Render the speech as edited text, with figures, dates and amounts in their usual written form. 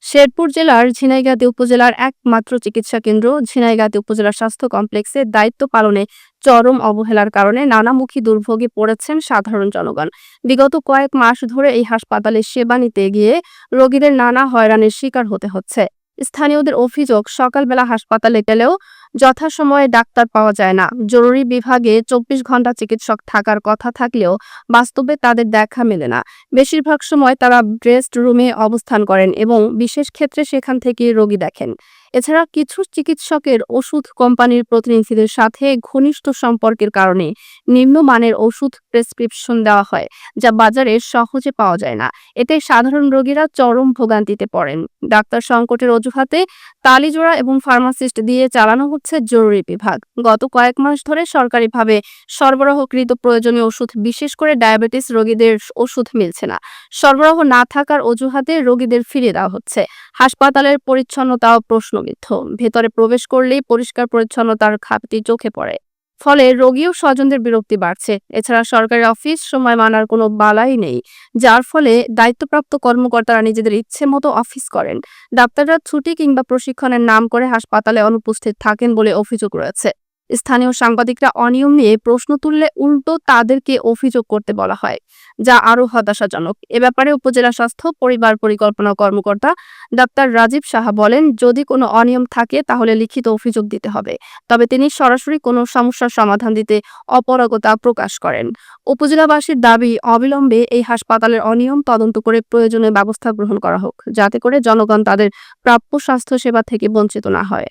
শেরপুর জেলার ঝিনাইগাতী উপজেলার একমাত্র চিকিৎসা কেন্দ্র ঝিনাইগাতী উপজেলা স্বাস্থ্য কমপ্লেক্সে দায়িত্ব পালনে চরম অবহেলার কারণে নানামুখী দুর্ভোগে পড়েছেন সাধারণ জনগণ। বিগত কয়েক মাস ধরে এই হাসপাতালে সেবা নিতে গিয়ে রোগীদের নানা হয়রানির শিকার হতে হচ্ছে। স্থানীয়দের অভিযোগ, সকালবেলা হাসপাতালে গেলেও যথাসময়ে ডাক্তার পাওয়া যায় না। জরুরি বিভাগে 24 ঘন্টা চিকিৎসক থাকার কথা থাকলেও বাস্তবে তাদের দেখা মেলে না। বেশিরভাগ সময় তারা রেস্ট রুমে অবস্থান করেন এবং বিশেষ ক্ষেত্রে সেখান থেকে রোগী দেখেন। এছাড়া কিছু চিকিৎসকের ওষুধ কোম্পানির প্রতিনিধিদের সাথে ঘনিষ্ঠ সম্পর্কের কারণে নিম্নমানের ওষুধ প্রেসক্রিপশন দেওয়া হয়, যা বাজারে সহজে পাওয়া যায় না। এতে সাধারণ রোগীরা চরম ভোগান্তিতে পড়েন। ডাক্তার সংকটের অজুহাতে তালিজোড়া এবং ফার্মাসিস্ট দিয়ে চালানো হচ্ছে জরুরি বিভাগ। গত কয়েক মাস ধরে সরকারিভাবে সরবরাহকৃত প্রয়োজনীয় ওষুধ, বিশেষ করে ডায়াবেটিস রোগীদের ওষুধ মিলছে না। সরবরাহ না থাকার অজুহাতে রোগীদের ফিরিয়ে দেওয়া হচ্ছে। হাসপাতালের পরিচ্ছন্নতাও প্রশ্নবিদ্ধ। ভেতরে প্রবেশ করলেই পরিষ্কার পরিচ্ছন্নতার ঘাটতি চোখে পড়ে। ফলে রোগী ও স্বজনদের বিরক্তি বাড়ছে। এছাড়া সরকারি অফিস সময় মানার কোনো বালাই নেই, যার ফলে দায়িত্বপ্রাপ্ত কর্মকর্তারা নিজেদের ইচ্ছে মতো অফিস করেন। ডাক্তাররা ছুটি কিংবা প্রশিক্ষণের নাম করে হাসপাতালে অনুপস্থিত থাকেন বলে অভিযোগ রয়েছে। স্থানীয় সাংবাদিকরা অনিয়ম নিয়ে প্রশ্ন তুললে উল্টো তাদেরকে অভিযোগ করতে বলা হয়, যা আরও হতাশাজনক। এ ব্যাপারে উপজেলা স্বাস্থ্য পরিবার পরিকল্পনা কর্মকর্তা ডাক্তার রাজীব সাহা বলেন, যদি কোনো অনিয়ম থাকে তাহলে লিখিত অভিযোগ দিতে হবে। তবে তিনি সরাসরি কোনো সমস্যার সমাধান দিতে অপারগতা প্রকাশ করেন। উপজেলাবাসীর দাবি, অবিলম্বে এই হাসপাতালের অনিয়ম তদন্ত করে প্রয়োজনীয় ব্যবস্থা গ্রহণ করা হোক, যাতে করে জনগণ তাদের প্রাপ্য স্বাস্থ্যসেবা থেকে বঞ্চিত না হয়।